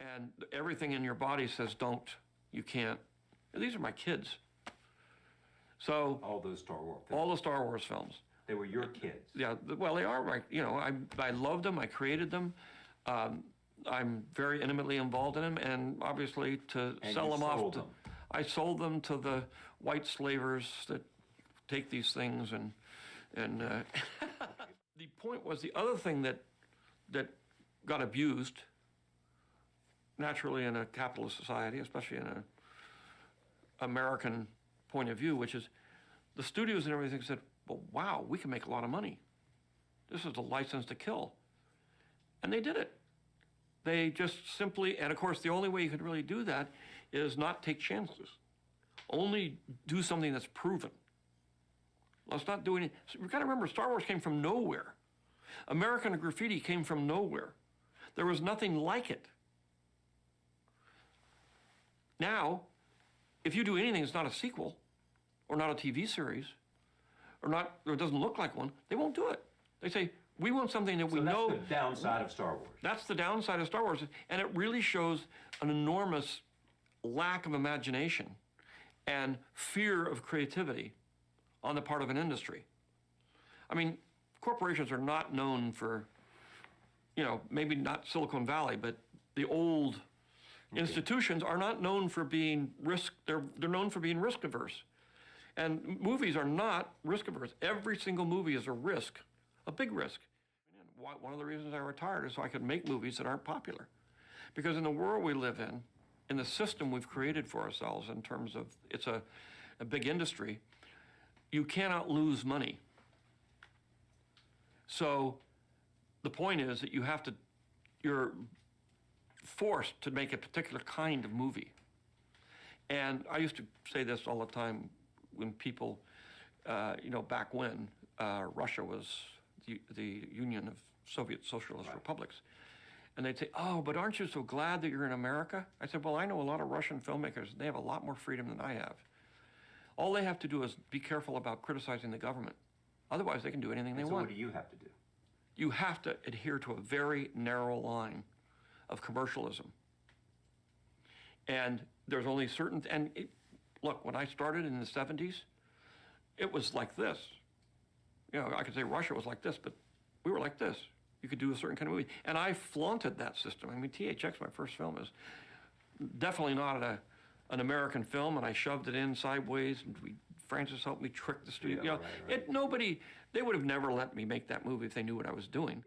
And everything in your body says, don't, you can't. And these are my kids. So all those Star Wars films. All the Star Wars films. They were your kids. Yeah, well, they are right. You know, I loved them. I created them. I'm very intimately involved in them, and obviously to and sell them off. Them. I sold them to the white slavers that take these things, and the point was the other thing that got abused naturally in a capitalist society, especially in an American point of view, which is the studios and everything said, well, wow, we can make a lot of money. This is a license to kill. And they did it. They just simply, and of course, the only way you could really do that is not take chances. Only do something that's proven. Let's not do any, you've got to remember, Star Wars came from nowhere. American Graffiti came from nowhere. There was nothing like it. Now, if you do anything that's not a sequel, or not a TV series, or it doesn't look like one, they won't do it. They say, we want something that we know. That's the downside of Star Wars. That's the downside of Star Wars. And it really shows an enormous lack of imagination and fear of creativity on the part of an industry. I mean, corporations are not known for, you know, maybe not Silicon Valley, but the old institutions are not known for being they're known for being risk averse. And movies are not risk averse. Every single movie is a risk, a big risk. One of the reasons I retired is so I could make movies that aren't popular. Because in the world we live in the system we've created for ourselves in terms of it's a big industry, you cannot lose money. So the point is that you're forced to make a particular kind of movie. And I used to say this all the time when people, you know, back when Russia was the Union of Soviet Socialist Republics. And they'd say, oh, but aren't you so glad that you're in America? I said, well, I know a lot of Russian filmmakers. They have a lot more freedom than I have. All they have to do is be careful about criticizing the government. Otherwise, they can do anything they want. So what do you have to do? You have to adhere to a very narrow line of commercialism. And there's only certain, look, when I started in the 70s, it was like this. You know, I could say Russia was like this, but we were like this. You could do a certain kind of movie. And I flaunted that system. I mean, THX, my first film, is definitely not an American film, and I shoved it in sideways, and Francis helped me trick the studio. Yeah, you know, right. They would have never let me make that movie if they knew what I was doing.